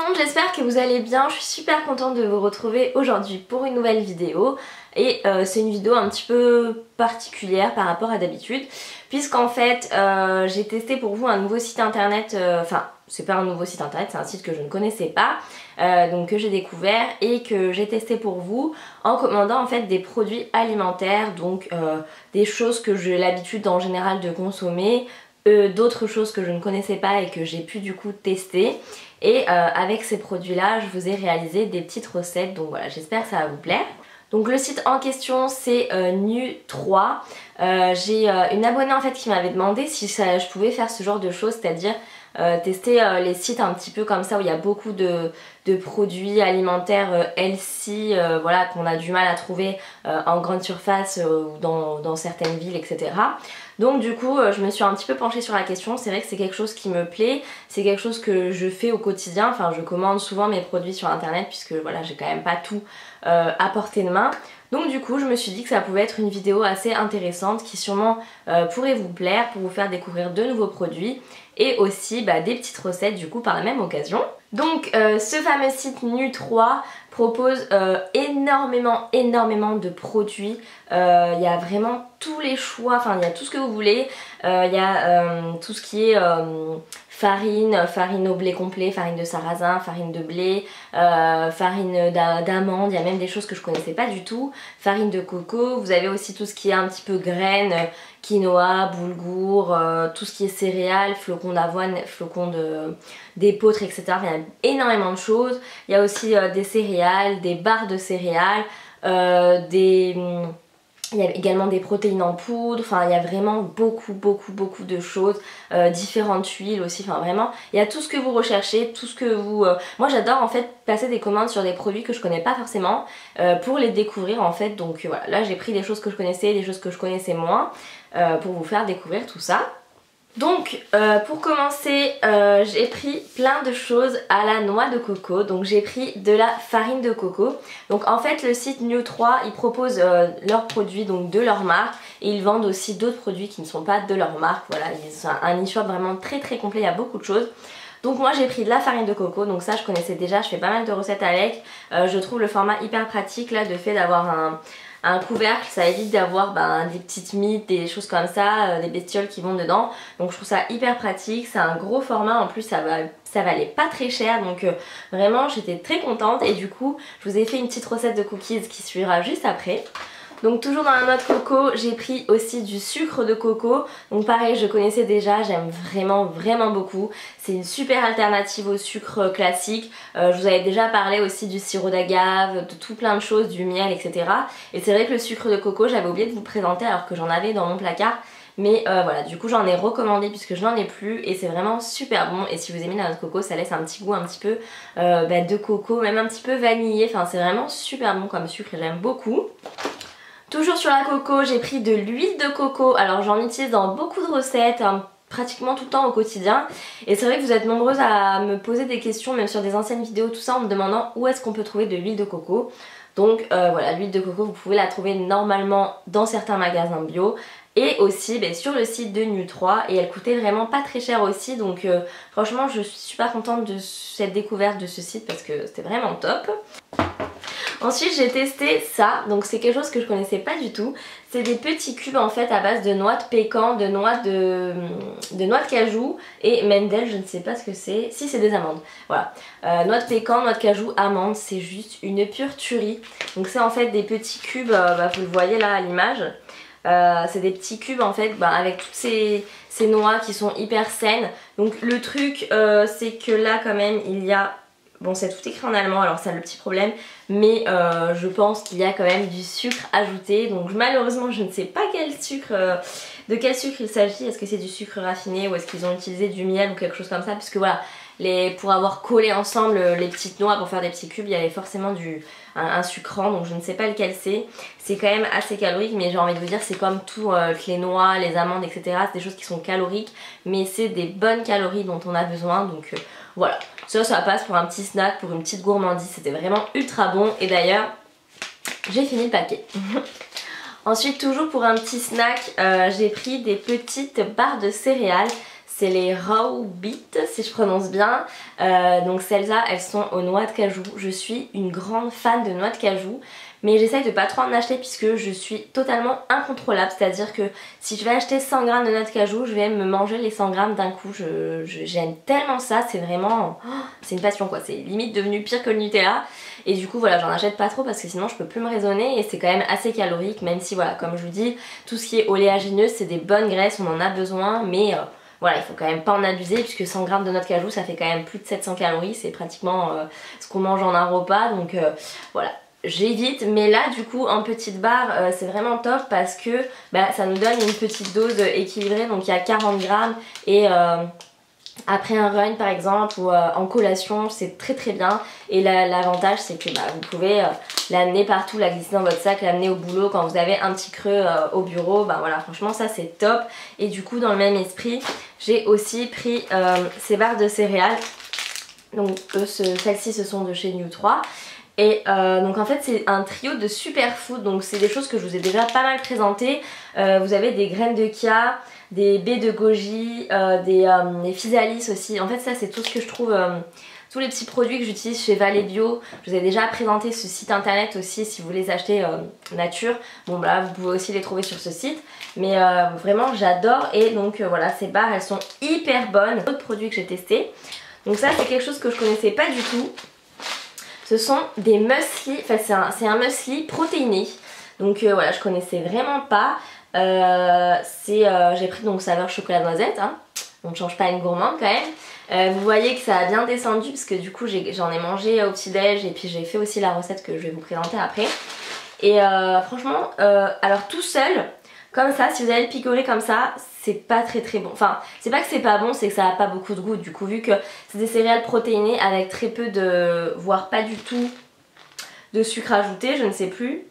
le monde, j'espère que vous allez bien. Je suis super contente de vous retrouver aujourd'hui pour une nouvelle vidéo. Et c'est une vidéo un petit peu particulière par rapport à d'habitude, puisqu'en fait j'ai testé pour vous un nouveau site internet, enfin c'est pas un nouveau site internet, c'est un site que je ne connaissais pas, donc que j'ai découvert et que j'ai testé pour vous en commandant en fait des produits alimentaires, donc des choses que j'ai l'habitude en général de consommer, d'autres choses que je ne connaissais pas et que j'ai pu du coup tester. Et avec ces produits là je vous ai réalisé des petites recettes, donc voilà, j'espère que ça va vous plaire. Donc le site en question c'est Nu3. J'ai une abonnée en fait qui m'avait demandé si je pouvais faire ce genre de choses, c'est-à-dire tester les sites un petit peu comme ça où il y a beaucoup de produits alimentaires healthy, voilà, qu'on a du mal à trouver en grande surface ou dans certaines villes, etc. Donc du coup je me suis un petit peu penchée sur la question. C'est vrai que c'est quelque chose qui me plaît, c'est quelque chose que je fais au quotidien, enfin je commande souvent mes produits sur internet puisque voilà, j'ai quand même pas tout à portée de main. Donc du coup je me suis dit que ça pouvait être une vidéo assez intéressante qui sûrement pourrait vous plaire pour vous faire découvrir de nouveaux produits et aussi des petites recettes du coup par la même occasion. Donc ce fameux site Nu3 propose énormément de produits. Il y a vraiment tous les choix, enfin il y a tout ce que vous voulez. Il y a tout ce qui est farine au blé complet, farine de sarrasin, farine de blé, farine d'amande, il y a même des choses que je connaissais pas du tout, farine de coco, vous avez aussi tout ce qui est un petit peu graines, quinoa, boulgour, tout ce qui est céréales, flocons d'avoine, flocons d'épeautre, etc. Il y a énormément de choses. Il y a aussi des céréales, des barres de céréales, il y a également des protéines en poudre, enfin il y a vraiment beaucoup de choses, différentes huiles aussi, enfin vraiment il y a tout ce que vous recherchez, tout ce que vous... Moi j'adore en fait passer des commandes sur des produits que je connais pas forcément pour les découvrir en fait, donc voilà, là j'ai pris des choses que je connaissais, des choses que je connaissais moins pour vous faire découvrir tout ça. Donc pour commencer j'ai pris plein de choses à la noix de coco. Donc j'ai pris de la farine de coco. Donc en fait le site Nu3 il propose leurs produits donc de leur marque et ils vendent aussi d'autres produits qui ne sont pas de leur marque. Voilà, c'est un e-shop vraiment très complet, il y a beaucoup de choses. Donc moi j'ai pris de la farine de coco, donc ça je connaissais déjà, je fais pas mal de recettes avec. Je trouve le format hyper pratique là, de fait d'avoir un couvercle, ça évite d'avoir des petites mites, des choses comme ça, des bestioles qui vont dedans. Donc je trouve ça hyper pratique, c'est un gros format, en plus ça valait pas très cher, donc vraiment j'étais très contente. Et du coup je vous ai fait une petite recette de cookies qui suivra juste après. Donc toujours dans la noix de coco, j'ai pris aussi du sucre de coco. Donc pareil, je connaissais déjà, j'aime vraiment beaucoup. C'est une super alternative au sucre classique. Je vous avais déjà parlé aussi du sirop d'agave, de tout plein de choses, du miel, etc. Et c'est vrai que le sucre de coco, j'avais oublié de vous le présenter alors que j'en avais dans mon placard. Mais voilà, du coup j'en ai recommandé puisque je n'en ai plus et c'est vraiment super bon. Et si vous aimez la noix de coco, ça laisse un petit goût un petit peu de coco, même un petit peu vanillé. Enfin c'est vraiment super bon comme sucre et j'aime beaucoup. Toujours sur la coco, j'ai pris de l'huile de coco. Alors j'en utilise dans beaucoup de recettes, pratiquement tout le temps au quotidien. Et c'est vrai que vous êtes nombreuses à me poser des questions, même sur des anciennes vidéos, tout ça, en me demandant où est-ce qu'on peut trouver de l'huile de coco. Donc voilà, l'huile de coco, vous pouvez la trouver normalement dans certains magasins bio. Et aussi sur le site de Nu3, et elle coûtait vraiment pas très cher aussi, donc franchement je suis super contente de cette découverte de ce site parce que c'était vraiment top. Ensuite j'ai testé ça, donc c'est quelque chose que je connaissais pas du tout. C'est des petits cubes en fait à base de noix de pécan, de noix de cajou et Mendel, je ne sais pas ce que c'est. Si, c'est des amandes, voilà. Noix de pécan, noix de cajou, amandes, c'est juste une pure tuerie. Donc c'est en fait des petits cubes, vous le voyez là à l'image. C'est des petits cubes en fait avec toutes ces noix qui sont hyper saines. Donc le truc c'est que là quand même il y a... Bon, c'est tout écrit en allemand, alors c'est le petit problème, mais je pense qu'il y a quand même du sucre ajouté. Donc malheureusement, je ne sais pas de quel sucre il s'agit. Est-ce que c'est du sucre raffiné ou est-ce qu'ils ont utilisé du miel ou quelque chose comme ça? Puisque voilà, pour avoir collé ensemble les petites noix pour faire des petits cubes, il y avait forcément un sucrant, donc je ne sais pas lequel c'est. C'est quand même assez calorique, mais j'ai envie de vous dire, c'est comme tout, les noix, les amandes, etc. C'est des choses qui sont caloriques, mais c'est des bonnes calories dont on a besoin, donc voilà. Ça passe pour un petit snack, pour une petite gourmandise, c'était vraiment ultra bon. Et d'ailleurs, j'ai fini le paquet. Ensuite, toujours pour un petit snack, j'ai pris des petites barres de céréales. c'est les Raw Beat si je prononce bien. Donc celles-là elles sont aux noix de cajou. Je suis une grande fan de noix de cajou. Mais j'essaye de pas trop en acheter puisque je suis totalement incontrôlable. C'est à dire que si je vais acheter 100 g de noix de cajou, je vais me manger les 100 g d'un coup. J'aime tellement ça, c'est vraiment... Oh, c'est une passion quoi, c'est limite devenu pire que le Nutella. Et du coup voilà, j'en achète pas trop parce que sinon je peux plus me raisonner. Et c'est quand même assez calorique, même si voilà, comme je vous dis, tout ce qui est oléagineux c'est des bonnes graisses, on en a besoin. Mais voilà, il faut quand même pas en abuser puisque 100 g de noix de cajou ça fait quand même plus de 700 calories. C'est pratiquement ce qu'on mange en un repas, donc voilà. J'évite, mais là du coup en petite barre c'est vraiment top parce que ça nous donne une petite dose équilibrée. Donc il y a 40 grammes et après un run par exemple ou en collation c'est très très bien. Et l'avantage c'est que vous pouvez l'amener partout, la glisser dans votre sac, l'amener au boulot quand vous avez un petit creux au bureau. Voilà, franchement ça c'est top. Et du coup dans le même esprit j'ai aussi pris ces barres de céréales. Donc celles-ci ce sont de chez New3. Et donc en fait c'est un trio de superfood, donc c'est des choses que je vous ai déjà pas mal présentées. Vous avez des graines de chia, des baies de goji, des physalis aussi. En fait ça c'est tout ce que je trouve, tous les petits produits que j'utilise chez Valais Bio. Je vous ai déjà présenté ce site internet aussi si vous voulez les acheter nature. Bon là vous pouvez aussi les trouver sur ce site. Mais vraiment j'adore et donc voilà, ces barres elles sont hyper bonnes. D'autres produits que j'ai testés. Donc ça c'est quelque chose que je connaissais pas du tout. Ce sont des muesli, enfin c'est un muesli protéiné. Donc voilà, je connaissais vraiment pas. J'ai pris donc saveur chocolat noisette, hein. On ne change pas une gourmande quand même. Vous voyez que ça a bien descendu parce que du coup j'en ai mangé au petit déj et puis j'ai fait aussi la recette que je vais vous présenter après. Et franchement, alors tout seul, comme ça, si vous allez le picorer comme ça, c'est pas très très bon. Enfin, c'est pas que c'est pas bon, c'est que ça a pas beaucoup de goût. Du coup, vu que c'est des céréales protéinées avec très peu de, voire pas du tout de sucre ajouté, je ne sais plus.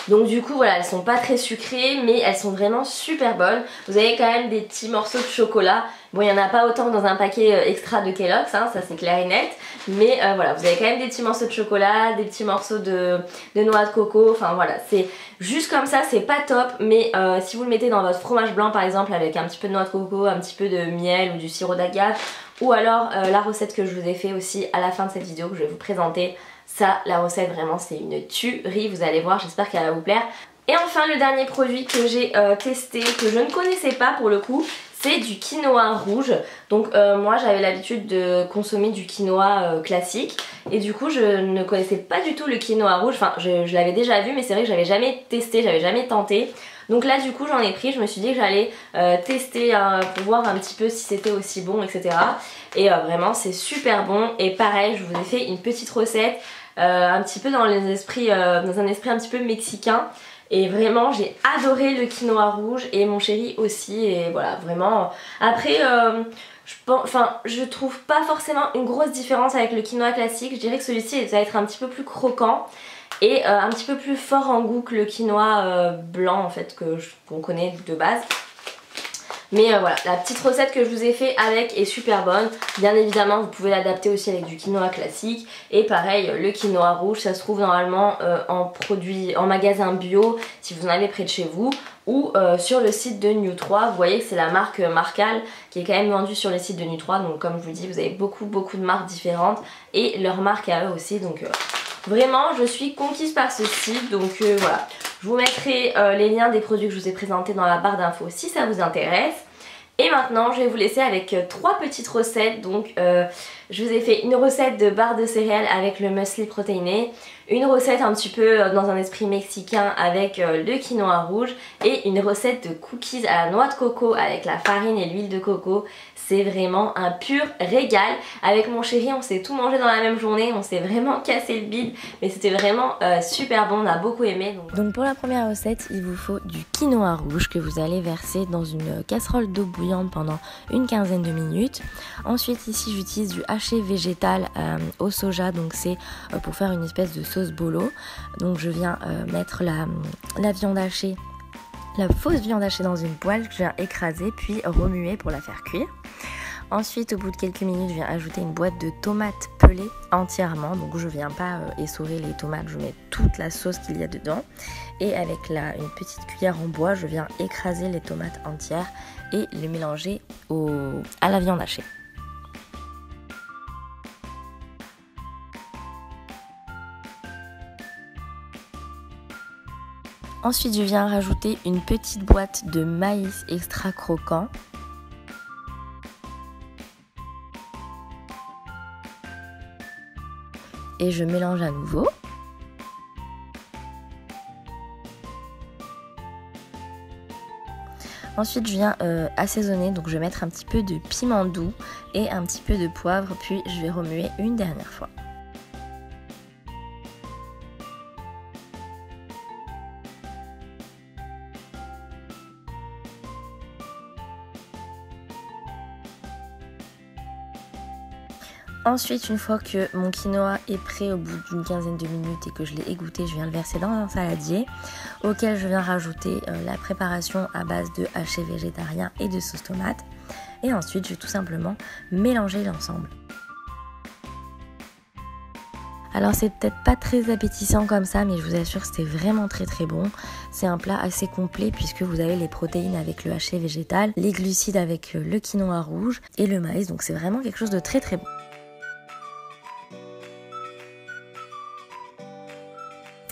Donc du coup voilà, elles sont pas très sucrées mais elles sont vraiment super bonnes. Vous avez quand même des petits morceaux de chocolat. Bon, il n'y en a pas autant que dans un paquet extra de Kellogg's, hein, ça c'est clair et net. Mais voilà, vous avez quand même des petits morceaux de chocolat, des petits morceaux de noix de coco. Enfin voilà, c'est juste comme ça, c'est pas top. Mais si vous le mettez dans votre fromage blanc par exemple avec un petit peu de noix de coco, un petit peu de miel ou du sirop d'agave, ou alors la recette que je vous ai fait aussi à la fin de cette vidéo que je vais vous présenter. Ça, la recette vraiment c'est une tuerie, vous allez voir, j'espère qu'elle va vous plaire. Et enfin le dernier produit que j'ai testé, que je ne connaissais pas pour le coup, c'est du quinoa rouge. Donc moi j'avais l'habitude de consommer du quinoa classique et du coup je ne connaissais pas du tout le quinoa rouge. Enfin je l'avais déjà vu mais c'est vrai que j'avais jamais testé, j'avais jamais tenté. Donc là du coup j'en ai pris, je me suis dit que j'allais tester pour voir un petit peu si c'était aussi bon, etc. Et vraiment c'est super bon. Et pareil, je vous ai fait une petite recette un petit peu dans un esprit un petit peu mexicain. Et vraiment j'ai adoré le quinoa rouge et mon chéri aussi. Et voilà, vraiment après je trouve pas forcément une grosse différence avec le quinoa classique. Je dirais que celui-ci va être un petit peu plus croquant et un petit peu plus fort en goût que le quinoa blanc en fait qu'on connaît de base. Mais voilà, la petite recette que je vous ai fait avec est super bonne. Bien évidemment, vous pouvez l'adapter aussi avec du quinoa classique. Et pareil, le quinoa rouge, ça se trouve normalement en magasin bio, si vous en avez près de chez vous. Ou sur le site de New3, vous voyez que c'est la marque Marcal qui est quand même vendue sur le site de New3. Donc comme je vous dis, vous avez beaucoup de marques différentes et leur marque à eux aussi. Donc vraiment, je suis conquise par ce site. Donc voilà. Je vous mettrai les liens des produits que je vous ai présentés dans la barre d'infos si ça vous intéresse. Et maintenant je vais vous laisser avec 3 petites recettes. Donc je vous ai fait une recette de barre de céréales avec le muesli protéiné, une recette un petit peu dans un esprit mexicain avec le quinoa rouge et une recette de cookies à la noix de coco avec la farine et l'huile de coco. C'est vraiment un pur régal. Avec mon chéri on s'est tout mangé dans la même journée, on s'est vraiment cassé le bide, mais c'était vraiment super bon, on a beaucoup aimé. Donc pour la première recette, il vous faut du quinoa rouge que vous allez verser dans une casserole d'eau bouillante pendant une quinzaine de minutes. Ensuite ici j'utilise du haché végétal au soja, donc c'est pour faire une espèce de sauce bolo. Donc je viens mettre la viande hachée, la fausse viande hachée dans une poêle que je viens écraser puis remuer pour la faire cuire. Ensuite, au bout de quelques minutes, je viens ajouter une boîte de tomates pelées entièrement. Donc je viens pas essorer les tomates, je mets toute la sauce qu'il y a dedans. Et avec une petite cuillère en bois, je viens écraser les tomates entières et les mélanger à la viande hachée. Ensuite, je viens rajouter une petite boîte de maïs extra croquant. Et je mélange à nouveau. Ensuite, je viens assaisonner, donc je vais mettre un petit peu de piment doux et un petit peu de poivre, puis je vais remuer une dernière fois. Ensuite, une fois que mon quinoa est prêt au bout d'une quinzaine de minutes et que je l'ai égoutté, je viens le verser dans un saladier auquel je viens rajouter la préparation à base de hachis végétarien et de sauce tomate. Et ensuite, je vais tout simplement mélanger l'ensemble. Alors c'est peut-être pas très appétissant comme ça, mais je vous assure que c'était vraiment très très bon. C'est un plat assez complet puisque vous avez les protéines avec le haché végétal, les glucides avec le quinoa rouge et le maïs, donc c'est vraiment quelque chose de très très bon.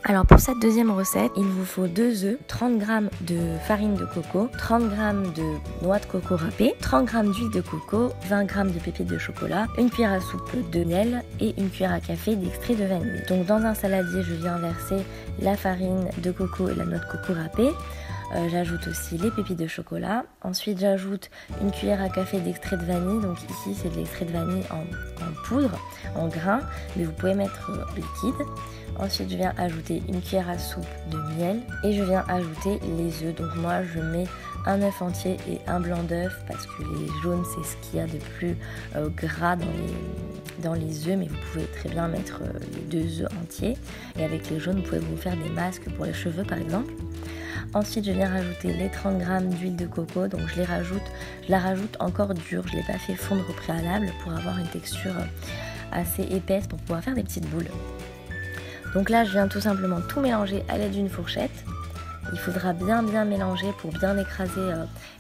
Alors pour cette deuxième recette, il vous faut 2 œufs, 30 g de farine de coco, 30 g de noix de coco râpée, 30 g d'huile de coco, 20 g de pépites de chocolat, une cuillère à soupe de miel et une cuillère à café d'extrait de vanille. Donc dans un saladier, je viens verser la farine de coco et la noix de coco râpée. J'ajoute aussi les pépites de chocolat. Ensuite, j'ajoute une cuillère à café d'extrait de vanille. Donc ici, c'est de l'extrait de vanille en poudre, en grains, mais vous pouvez mettre liquide. Ensuite, je viens ajouter une cuillère à soupe de miel et je viens ajouter les œufs. Donc moi, je mets un œuf entier et un blanc d'œuf parce que les jaunes, c'est ce qu'il y a de plus gras dans les œufs, mais vous pouvez très bien mettre les 2 œufs entiers. Et avec les jaunes, vous pouvez vous faire des masques pour les cheveux, par exemple. Ensuite, je viens rajouter les 30 g d'huile de coco, donc je la rajoute encore dure, je ne l'ai pas fait fondre au préalable pour avoir une texture assez épaisse pour pouvoir faire des petites boules. Donc là, je viens tout simplement tout mélanger à l'aide d'une fourchette. Il faudra bien mélanger pour bien écraser,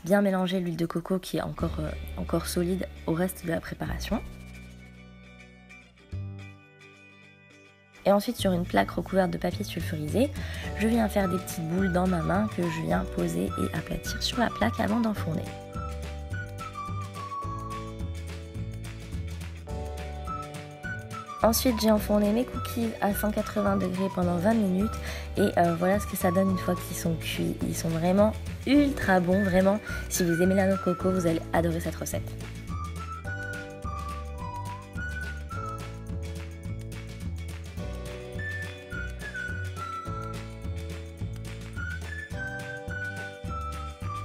bien mélanger l'huile de coco qui est encore solide au reste de la préparation. Et ensuite, sur une plaque recouverte de papier sulfurisé, je viens faire des petites boules dans ma main que je viens poser et aplatir sur la plaque avant d'enfourner. Ensuite, j'ai enfourné mes cookies à 180 degrés pendant 20 minutes et voilà ce que ça donne une fois qu'ils sont cuits. Ils sont vraiment ultra bons, vraiment. Si vous aimez la noix de coco, vous allez adorer cette recette.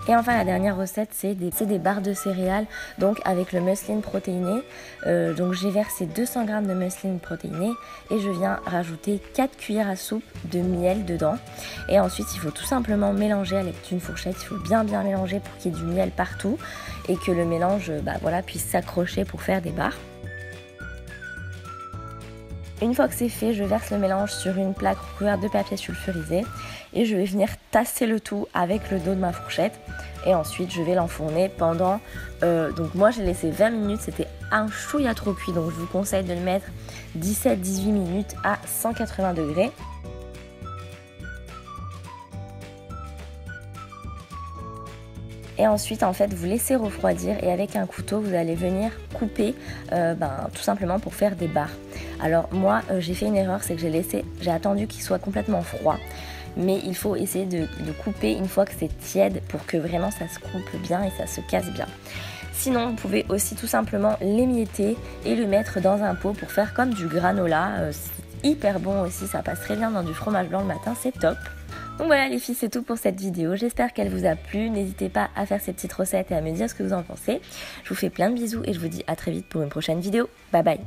Et enfin la dernière recette, c'est des barres de céréales, donc avec le muesli protéiné. Donc j'ai versé 200 g de muesli protéiné et je viens rajouter 4 cuillères à soupe de miel dedans. Et ensuite il faut tout simplement mélanger avec une fourchette, il faut bien mélanger pour qu'il y ait du miel partout et que le mélange puisse s'accrocher pour faire des barres. Une fois que c'est fait, je verse le mélange sur une plaque recouverte de papier sulfurisé et je vais venir tasser le tout avec le dos de ma fourchette et ensuite je vais l'enfourner pendant, donc moi j'ai laissé 20 minutes, c'était un chouïa trop cuit, donc je vous conseille de le mettre 17-18 minutes à 180 degrés. Et ensuite en fait vous laissez refroidir et avec un couteau vous allez venir couper tout simplement pour faire des barres. Alors moi j'ai fait une erreur, c'est que j'ai attendu qu'il soit complètement froid. Mais il faut essayer de couper une fois que c'est tiède pour que vraiment ça se coupe bien et ça se casse bien. Sinon vous pouvez aussi tout simplement l'émietter et le mettre dans un pot pour faire comme du granola. C'est hyper bon aussi, ça passe très bien dans du fromage blanc le matin, c'est top. Donc voilà les filles, c'est tout pour cette vidéo, j'espère qu'elle vous a plu, n'hésitez pas à faire ces petites recettes et à me dire ce que vous en pensez. Je vous fais plein de bisous et je vous dis à très vite pour une prochaine vidéo, bye bye.